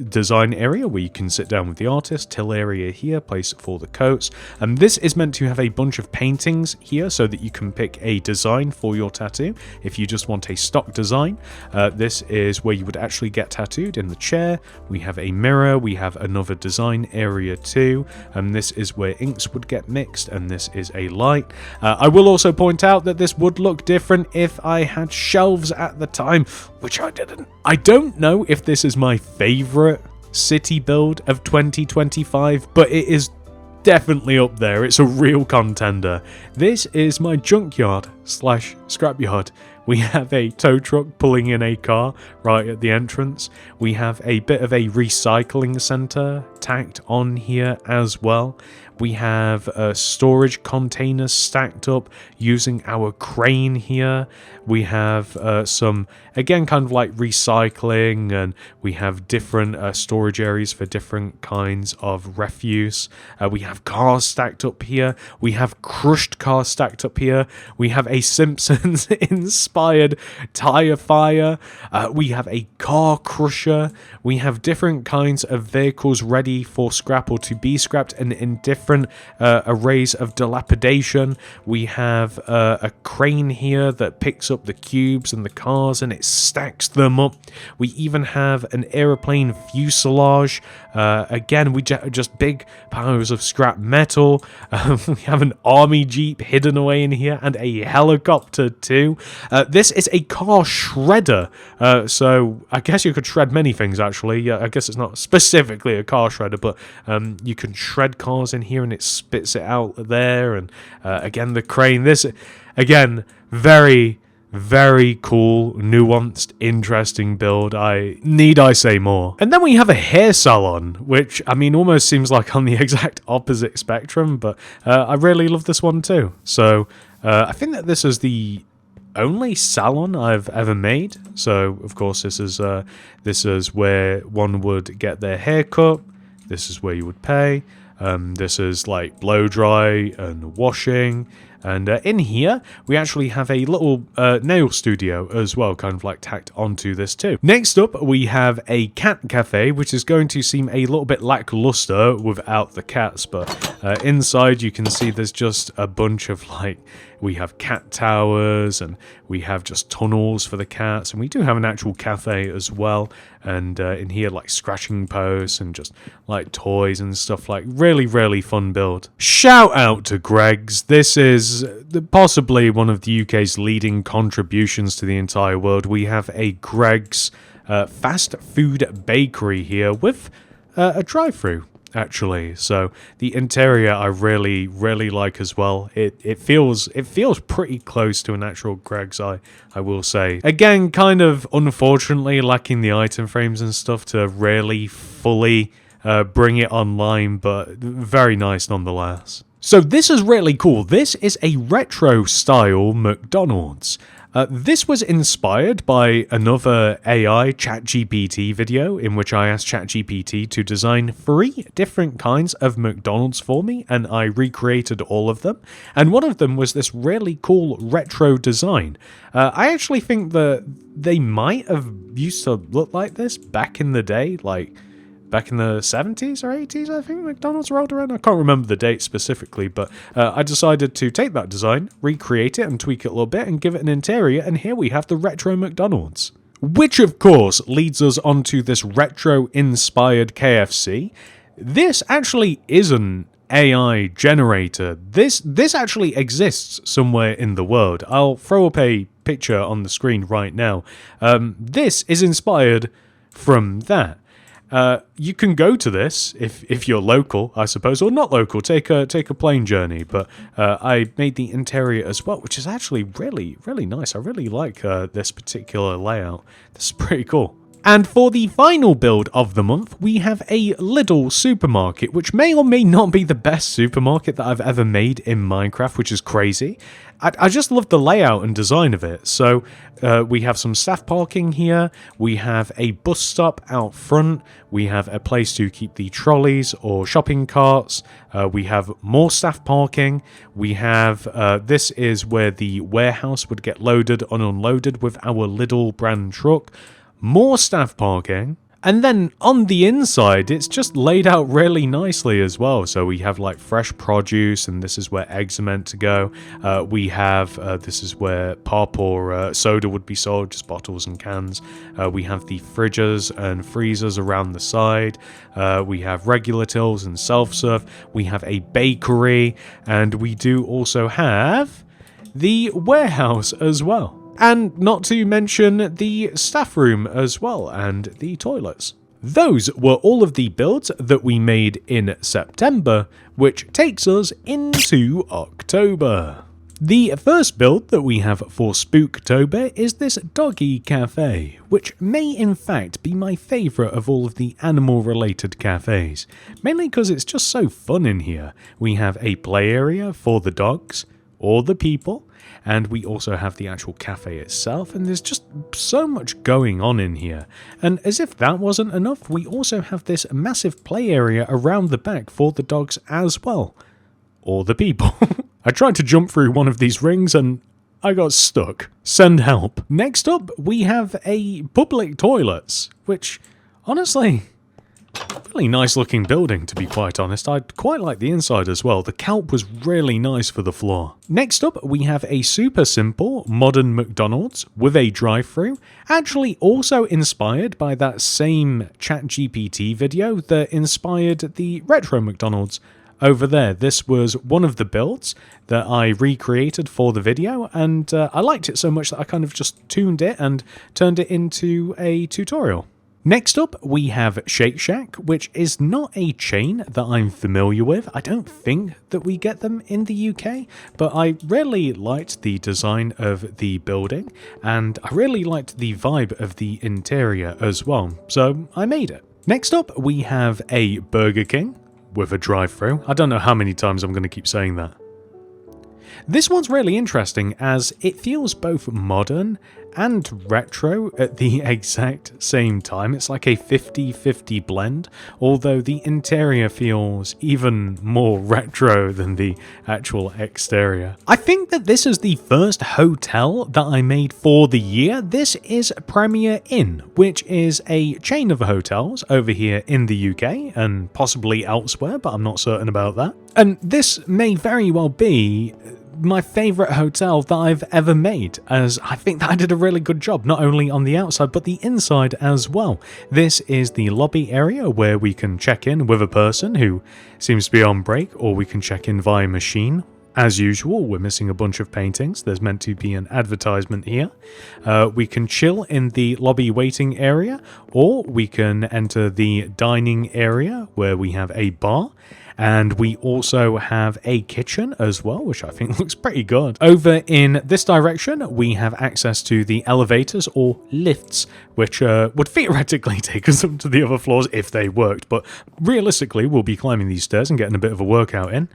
design area where you can sit down with the artist, till area here, place for the coats, and this is meant to have a bunch of paintings here so that you can pick a design for your tattoo if you just want a stock design. This is where you would actually get tattooed in the chair. We have a mirror, we have another design area too, and this is where inks would get mixed, and this is a light. I will also point out that this would look different if I had shelves at the time, which I didn't. I don't know if this is my favorite city build of 2025, but it is definitely up there. It's a real contender. This is my junkyard slash scrapyard. We have a tow truck pulling in a car right at the entrance. We have a bit of a recycling center tacked on here as well. We have storage containers stacked up using our crane here. We have some, again, kind of like recycling, and we have different storage areas for different kinds of refuse. We have cars stacked up here. We have crushed cars stacked up here. We have a Simpsons-inspired tire fire. We have a car crusher. We have different kinds of vehicles ready for scrap or to be scrapped, and in different arrays of dilapidation. We have a crane here that picks up the cubes and the cars and it stacks them up. We even have an aeroplane fuselage. Again, we just big piles of scrap metal. We have an army jeep hidden away in here and a helicopter too. This is a car shredder. So I guess you could shred many things actually. I guess it's not specifically a car shredder, but you can shred cars in here and it spits it out there. And again, the crane. This, again, very, very cool, nuanced, interesting build. Need I say more? And then we have a hair salon, which, I mean, almost seems like on the exact opposite spectrum, but I really love this one too. So I think that this is the only salon I've ever made. So, of course, this is where one would get their hair cut. This is where you would pay. This is like blow dry and washing. And in here, we actually have a little nail studio as well, kind of like tacked onto this too. Next up, we have a cat cafe, which is going to seem a little bit lackluster without the cats. But inside, you can see there's just a bunch of like, we have cat towers and we have just tunnels for the cats. And we do have an actual cafe as well. And in here, like scratching posts and just like toys and stuff, like really, really fun build. Shout out to Greggs. This is possibly one of the UK's leading contributions to the entire world. We have a Greggs fast food bakery here with a drive-through, actually. So the interior I really, really like as well. It feels pretty close to an actual Greggs, I will say. Again, kind of unfortunately lacking the item frames and stuff to really fully bring it online, but very nice nonetheless. So this is really cool. This is a retro style McDonald's. This was inspired by another AI ChatGPT video in which I asked ChatGPT to design 3 different kinds of McDonald's for me, and I recreated all of them. And one of them was this really cool retro design. I actually think that they might have used to look like this back in the day, like back in the 70s or 80s, I think McDonald's rolled around. I can't remember the date specifically, but I decided to take that design, recreate it and tweak it a little bit and give it an interior, and here we have the retro McDonald's. Which, of course, leads us onto this retro-inspired KFC. This actually isn't AI generator. This actually exists somewhere in the world. I'll throw up a picture on the screen right now. This is inspired from that. You can go to this if you're local, I suppose, or not local. Take a plane journey. But I made the interior as well, which is actually really, really nice. I really like this particular layout. This is pretty cool. And for the final build of the month, we have a Lidl supermarket, which may or may not be the best supermarket that I've ever made in Minecraft, which is crazy. I just love the layout and design of it. So we have some staff parking here. We have a bus stop out front. We have a place to keep the trolleys or shopping carts. We have more staff parking. We have, this is where the warehouse would get loaded and unloaded with our Lidl brand truck. More staff parking, and then on the inside it's just laid out really nicely as well. So we have like fresh produce, and this is where eggs are meant to go. We have this is where pop or soda would be sold, just bottles and cans. We have the fridges and freezers around the side. We have regular tills and self-serve. We have a bakery, and we do also have the warehouse as well. And not to mention the staff room as well, and the toilets. Those were all of the builds that we made in September, which takes us into October. The first build that we have for Spooktober is this doggy cafe, which may in fact be my favourite of all of the animal related cafes, mainly because it's just so fun in here. We have a play area for the dogs, or the people, and we also have the actual cafe itself, and there's just so much going on in here. And as if that wasn't enough, we also have this massive play area around the back for the dogs as well. Or the people. I tried to jump through one of these rings and I got stuck. Send help. Next up, we have a public toilets, which honestly, really nice looking building, to be quite honest. I quite like the inside as well. The kelp was really nice for the floor. Next up, we have a super simple modern McDonald's with a drive-thru, actually also inspired by that same ChatGPT video that inspired the retro McDonald's over there. This was one of the builds that I recreated for the video, and I liked it so much that I kind of just tuned it and turned it into a tutorial. Next up, we have Shake Shack, which is not a chain that I'm familiar with. I don't think that we get them in the UK, but I really liked the design of the building, and I really liked the vibe of the interior as well, so I made it. Next up, we have a Burger King with a drive-thru. I don't know how many times I'm going to keep saying that. This one's really interesting as it feels both modern and retro at the exact same time. It's like a 50-50 blend, although the interior feels even more retro than the actual exterior. I think that this is the first hotel that I made for the year. This is Premier Inn, which is a chain of hotels over here in the UK and possibly elsewhere, but I'm not certain about that. And this may very well be my favourite hotel that I've ever made, as I think that I did a really good job, not only on the outside but the inside as well. This is the lobby area where we can check in with a person who seems to be on break, or we can check in via machine. As usual, we're missing a bunch of paintings. There's meant to be an advertisement here. We can chill in the lobby waiting area, or we can enter the dining area where we have a bar. And we also have a kitchen as well, which I think looks pretty good. Over in this direction, we have access to the elevators or lifts, which would theoretically take us up to the other floors if they worked. But realistically, we'll be climbing these stairs and getting a bit of a workout in.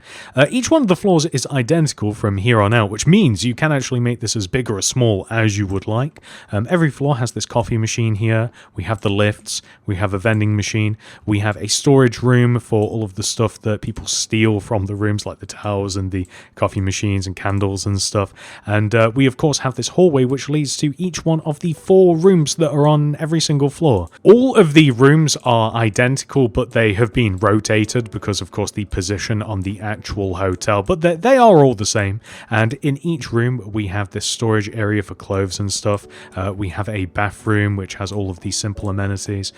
Each one of the floors is identical from here on out, which means you can actually make this as big or as small as you would like. Every floor has this coffee machine here. We have the lifts. We have a vending machine. We have a storage room for all of the stuff that that people steal from the rooms, like the towels and the coffee machines and candles and stuff. And we of course have this hallway which leads to each one of the 4 rooms that are on every single floor. All of the rooms are identical, but they have been rotated because of course the position on the actual hotel, but they are all the same. And in each room we have this storage area for clothes and stuff. We have a bathroom which has all of these simple amenities,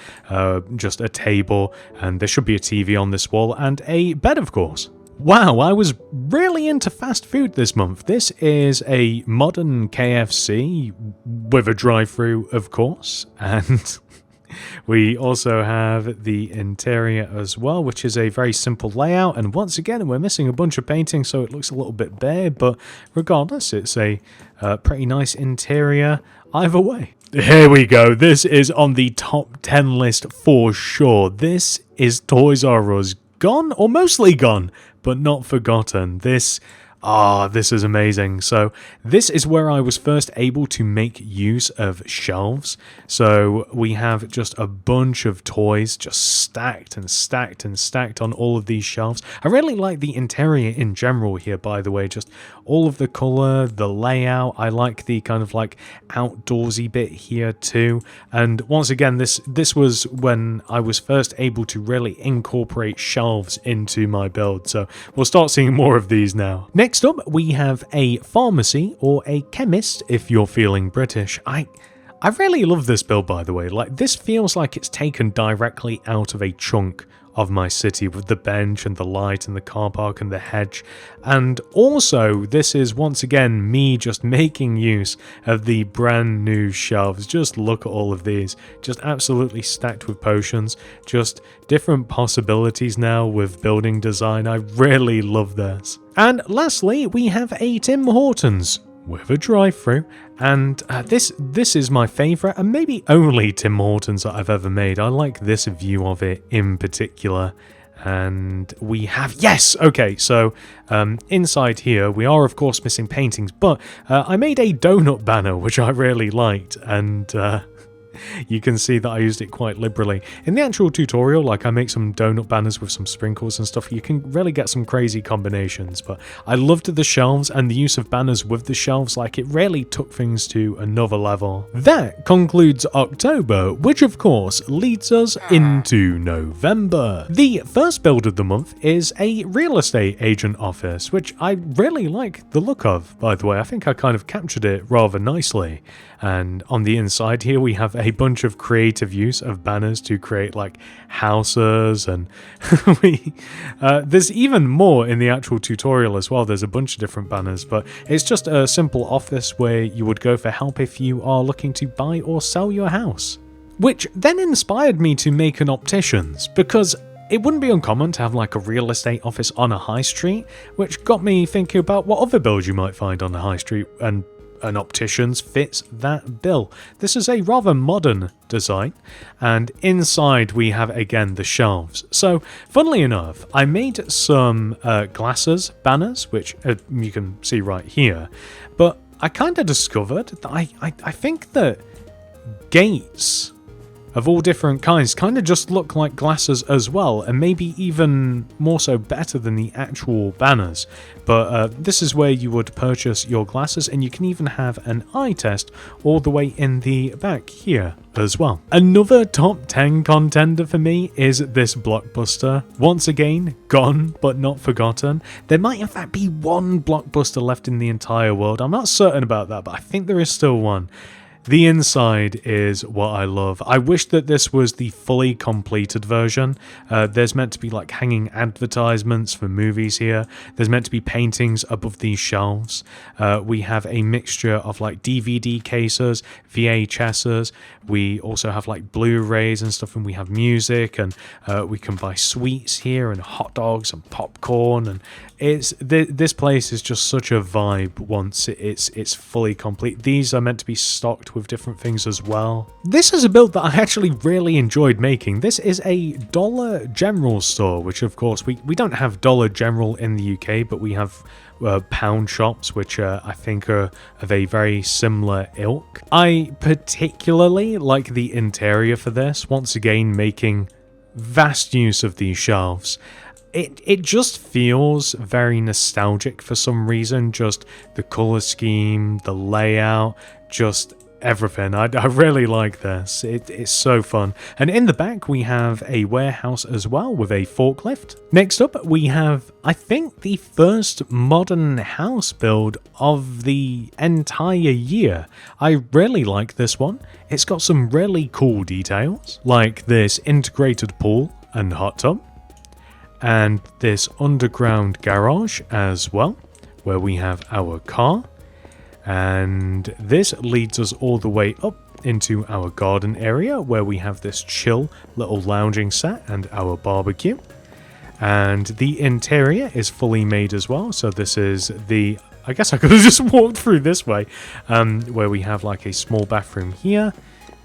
just a table, and there should be a TV on this wall, and a bed of course. Wow, I was really into fast food this month. This is a modern KFC with a drive-thru, of course, and we also have the interior as well, which is a very simple layout, and once again we're missing a bunch of paintings, so it looks a little bit bare, but regardless, it's a pretty nice interior either way. Here we go. This is on the top 10 list for sure. This is Toys R Us. Gone, or mostly gone, but not forgotten. This is amazing. So this is where I was first able to make use of shelves. So we have just a bunch of toys just stacked and stacked and stacked on all of these shelves. I really like the interior in general here, by the way, just all of the color, the layout. I like the kind of like outdoorsy bit here too. And once again, this was when I was first able to really incorporate shelves into my build. So we'll start seeing more of these now. Next up, we have a pharmacy, or a chemist if you're feeling British. I really love this build, by the way. Like, this feels like it's taken directly out of a chunk of my city, with the bench and the light and the car park and the hedge. And also, this is once again me just making use of the brand new shelves. Just look at all of these, just absolutely stacked with potions, just different possibilities now with building design. I really love this. And lastly, we have a Tim Hortons with a drive-thru, and this is my favourite and maybe only Tim Hortons that I've ever made. I like this view of it in particular. And we have, yes, okay, so inside here we are of course missing paintings, but I made a donut banner which I really liked, and you can see that I used it quite liberally. In the actual tutorial, like, I make some donut banners with some sprinkles and stuff. You can really get some crazy combinations, but I loved the shelves and the use of banners with the shelves. Like, it really took things to another level. That concludes October, which of course leads us into November. The first build of the month is a real estate agent office, which I really like the look of, by the way. I think I kind of captured it rather nicely. And on the inside here we have a bunch of creative use of banners to create like houses, and there's even more in the actual tutorial as well. There's a bunch of different banners, but it's just a simple office where you would go for help if you are looking to buy or sell your house. Which then inspired me to make an opticians, because it wouldn't be uncommon to have like a real estate office on a high street, which got me thinking about what other builds you might find on the high street, and an opticians fits that bill. This is a rather modern design, and inside we have again the shelves. So funnily enough, I made some glasses banners, which you can see right here, but I kind of discovered that I think that gates of all different kinds kind of just look like glasses as well, and maybe even more so better than the actual banners. But this is where you would purchase your glasses, and you can even have an eye test all the way in the back here as well. Another top 10 contender for me is this blockbuster. Once again, gone but not forgotten. There might in fact be one blockbuster left in the entire world. I'm not certain about that, but I think there is still one. The inside is what I love. I wish that this was the fully completed version. There's meant to be like hanging advertisements for movies here. There's meant to be paintings above these shelves. We have a mixture of like DVD cases, VHSs. We also have like Blu-rays and stuff, and we have music, and we can buy sweets here, and hot dogs and popcorn, and this place is just such a vibe once it's fully complete. These are meant to be stocked with different things as well. This is a build that I actually really enjoyed making. This is a Dollar General store, which of course we don't have Dollar General in the UK, but we have pound shops, which I think are of a very similar ilk. I particularly like the interior for this, once again making vast use of these shelves. it just feels very nostalgic for some reason. Just the color scheme, the layout, just everything. I really like this. It's so fun. And in the back we have a warehouse as well with a forklift. Next up we have, I think, the first modern house build of the entire year. I really like this one. It's got some really cool details, like this integrated pool and hot tub, and this underground garage as well, where we have our car. And this leads us all the way up into our garden area, where we have this chill little lounging set and our barbecue. And the interior is fully made as well. So this is the, I guess I could have just walked through this way, where we have like a small bathroom here.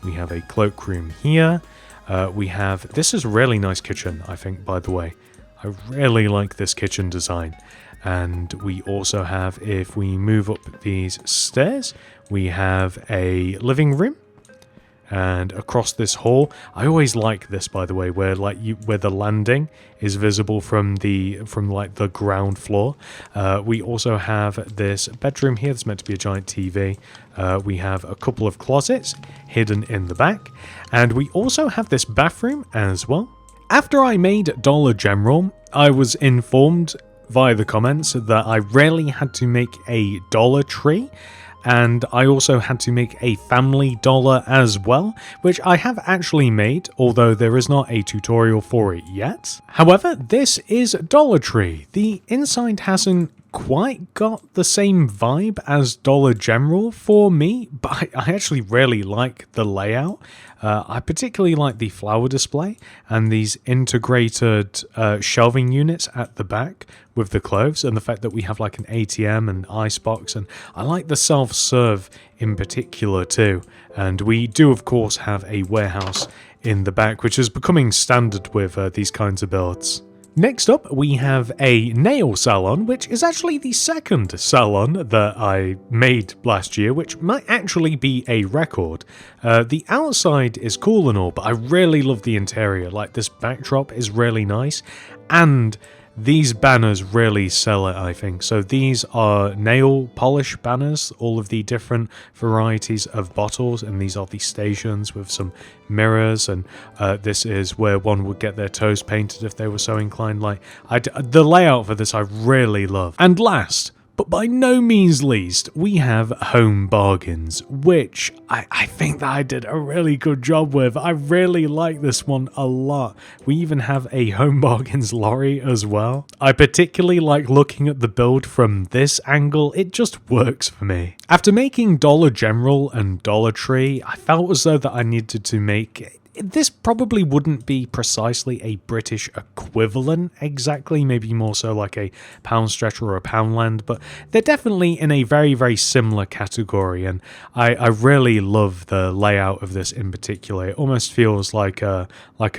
We have a cloakroom here. We have, this is a really nice kitchen, I think, by the way. I really like this kitchen design. And we also have, if we move up these stairs, we have a living room. And across this hall, I always like this, by the way, where where the landing is visible from the ground floor. We also have this bedroom here. That's meant to be a giant TV. We have a couple of closets hidden in the back, and we also have this bathroom as well. After I made Dollar General, I was informed via the comments that I really had to make a Dollar Tree, and I also had to make a family dollar as well, which I have actually made, although there is not a tutorial for it yet. However, this is Dollar Tree. The inside hasn't quite got the same vibe as Dollar General for me, but I actually really like the layout. I particularly like the flower display and these integrated shelving units at the back with the clothes, and the fact that we have like an ATM and icebox, and I like the self-serve in particular too. And we do of course have a warehouse in the back, which is becoming standard with these kinds of builds. Next up, we have a nail salon, which is actually the second salon that I made last year, which might actually be a record. The outside is cool and all, but I really love the interior. Like, this backdrop is really nice, and these banners really sell it, I think. So these are nail polish banners, all of the different varieties of bottles, and these are the stations with some mirrors, and this is where one would get their toes painted if they were so inclined. Like, the layout for this I really love. And last, but by no means least, we have Home Bargains, which I think that I did a really good job with. I really like this one a lot. We even have a Home Bargains lorry as well. I particularly like looking at the build from this angle. It just works for me. After making Dollar General and Dollar Tree, I felt as though that I needed to make... This probably wouldn't be precisely a British equivalent exactly, maybe more so like a Poundstretch or a Poundland, but they're definitely in a very, very similar category, and I really love the layout of this in particular. It almost feels like a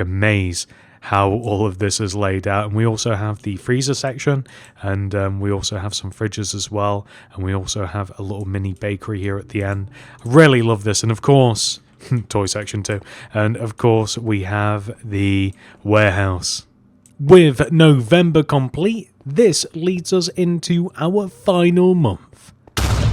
maze, how all of this is laid out. And we also have the freezer section, and we also have some fridges as well, and we also have a little mini bakery here at the end. I really love this, and of course... toy section too. And of course we have the warehouse. With November complete, this leads us into our final month,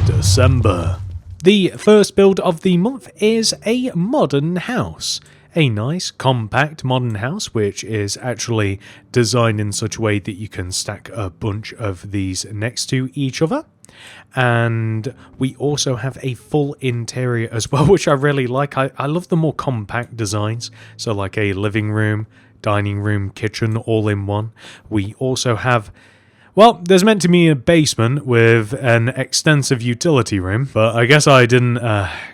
December. The first build of the month is a modern house. A nice, compact modern house, which is actually designed in such a way that you can stack a bunch of these next to each other. And we also have a full interior as well, which I really like. I love the more compact designs, so like a living room, dining room, kitchen, all in one. We also have... Well, there's meant to be a basement with an extensive utility room, but I guess I didn't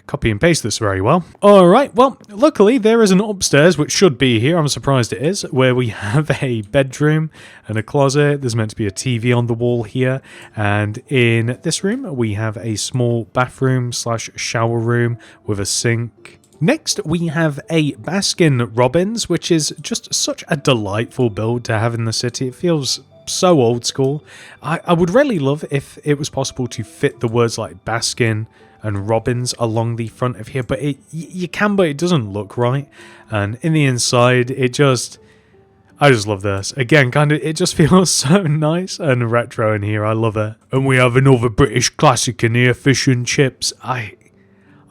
copy and paste this very well. Alright, well, luckily there is an upstairs, which should be here, I'm surprised it is, where we have a bedroom and a closet. There's meant to be a TV on the wall here, and in this room we have a small bathroom slash shower room with a sink. Next, we have a Baskin Robbins, which is just such a delightful build to have in the city. It feels... so old school. I would really love if it was possible to fit the words like Baskin and Robbins along the front of here, but you can, but it doesn't look right. And in the inside, it just... I just love this. Again, kind of, it just feels so nice and retro in here. I love it. And we have another British classic in here, fish and chips. I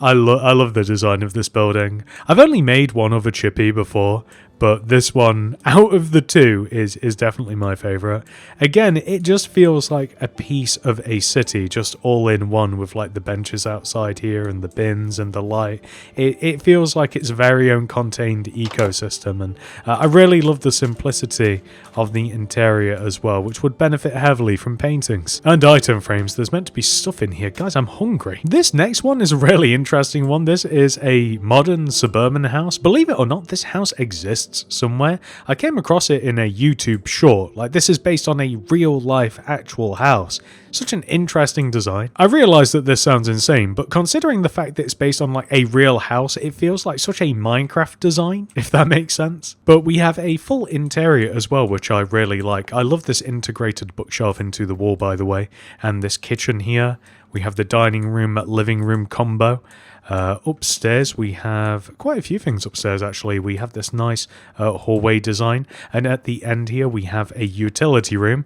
love the design of this building. I've only made one other chippy before, but this one, out of the two, is definitely my favourite. Again, it just feels like a piece of a city, just all in one, with like the benches outside here and the bins and the light. It feels like its very own contained ecosystem, and I really love the simplicity of the interior as well, which would benefit heavily from paintings and item frames. There's meant to be stuff in here. Guys, I'm hungry. This next one is a really interesting one. This is a modern suburban house. Believe it or not, this house exists somewhere. I came across it in a YouTube short. Like, this is based on a real life actual house. Such an interesting design. I realise that this sounds insane, but considering the fact that it's based on like a real house, it feels like such a Minecraft design, if that makes sense. But we have a full interior as well, which I really like. I love this integrated bookshelf into the wall, by the way, and this kitchen here. We have the dining room, living room combo. Upstairs we have quite a few things upstairs actually. We have this nice hallway design, and at the end here we have a utility room.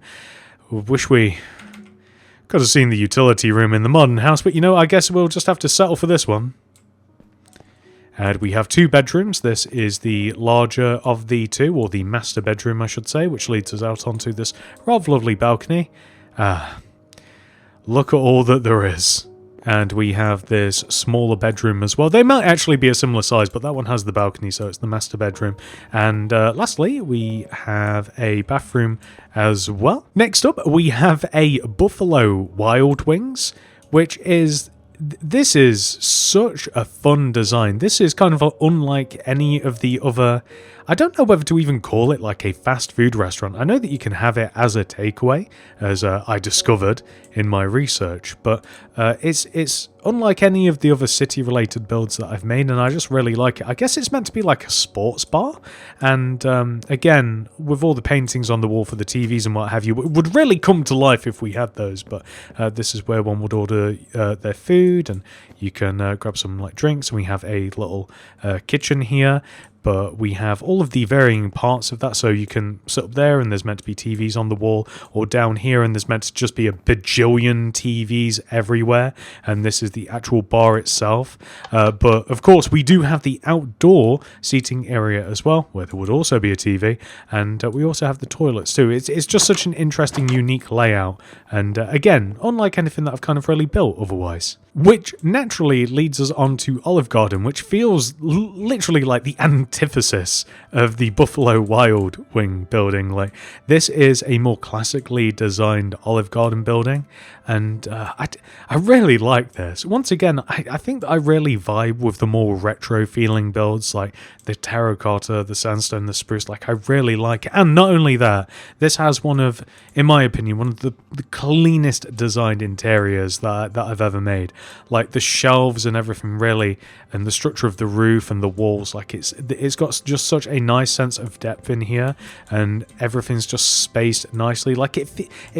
Wish we could have seen the utility room in the modern house, but you know, I guess we'll just have to settle for this one. And we have two bedrooms. This is the larger of the two, or the master bedroom I should say, which leads us out onto this rather lovely balcony. Look at all that there is. And we have this smaller bedroom as well. They might actually be a similar size, but that one has the balcony, so it's the master bedroom. And lastly, we have a bathroom as well. Next up, we have a Buffalo Wild Wings, which is... This is such a fun design. This is kind of unlike any of the other... I don't know whether to even call it like a fast food restaurant. I know that you can have it as a takeaway, as I discovered in my research, but it's unlike any of the other city-related builds that I've made, and I just really like it. I guess it's meant to be like a sports bar, and again, with all the paintings on the wall for the TVs and what have you, it would really come to life if we had those, but this is where one would order their food, and you can grab some like drinks, and we have a little kitchen here. But we have all of the varying parts of that, so you can sit up there and there's meant to be TVs on the wall, or down here and there's meant to just be a bajillion TVs everywhere, and this is the actual bar itself. But of course we do have the outdoor seating area as well, where there would also be a TV, and we also have the toilets too. It's just such an interesting, unique layout, and again, unlike anything that I've kind of really built otherwise. Which naturally leads us on to Olive Garden, which feels literally like the antithesis of the Buffalo Wild Wing building. Like, this is a more classically designed Olive Garden building, and I really like this. Once again, I think that I really vibe with the more retro feeling builds, like the terracotta, the sandstone, the spruce. Like, I really like it. And not only that, this has one of, in my opinion, one of the cleanest designed interiors that I've ever made. Like the shelves and everything, really, and the structure of the roof and the walls, like it's got just such a nice sense of depth in here, and everything's just spaced nicely. Like it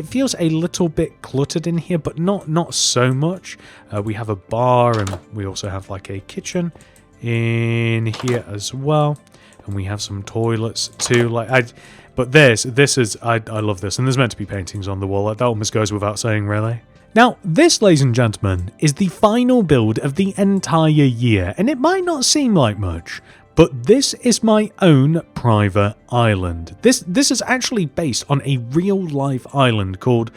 feels a little bit cluttered in here, but not so much. We have a bar, and we also have like a kitchen in here as well, and we have some toilets too. But this is I love this, and there's meant to be paintings on the wall. That almost goes without saying, really. Now, this, ladies and gentlemen, is the final build of the entire year, and it might not seem like much, but this is my own private island. This is actually based on a real-life island called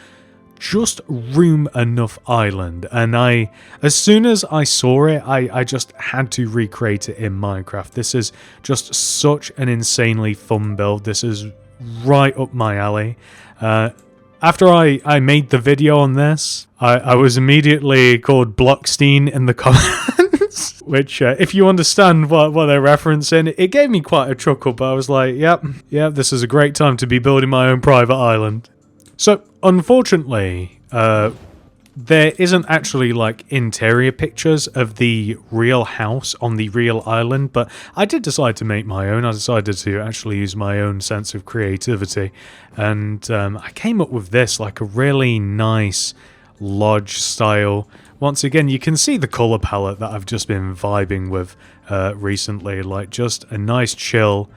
Just Room Enough Island, and as soon as I saw it, I just had to recreate it in Minecraft. This is just such an insanely fun build. This is right up my alley. After I made the video on this, I was immediately called Blockstein in the comments, which, if you understand what they're referencing, it gave me quite a chuckle, but I was like, yep, this is a great time to be building my own private island. So, unfortunately, there isn't actually like interior pictures of the real house on the real island, but I did decide to make my own. I decided to actually use my own sense of creativity, and I came up with this, like a really nice lodge style. Once again, you can see the color palette that I've just been vibing with recently, like just a nice chill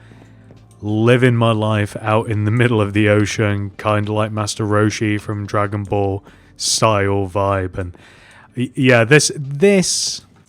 living my life out in the middle of the ocean, kind of like Master Roshi from Dragon Ball style vibe. And yeah, this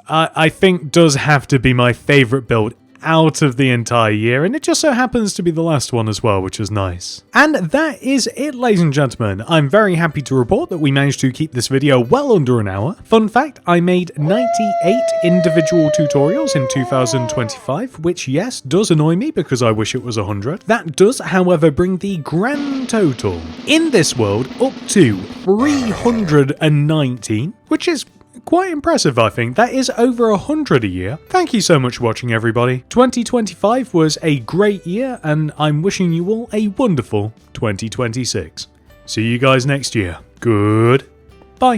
I think does have to be my favorite build out of the entire year, and it just so happens to be the last one as well, which is nice. And that is it, ladies and gentlemen. I'm very happy to report that we managed to keep this video well under an hour. Fun fact, I made 98 individual tutorials in 2025, which yes, does annoy me because I wish it was 100. That does, however, bring the grand total in this world up to 319, which is quite impressive, I think. That is over 100 a year. Thank you so much for watching, everybody. 2025 was a great year, and I'm wishing you all a wonderful 2026. See you guys next year. Goodbye.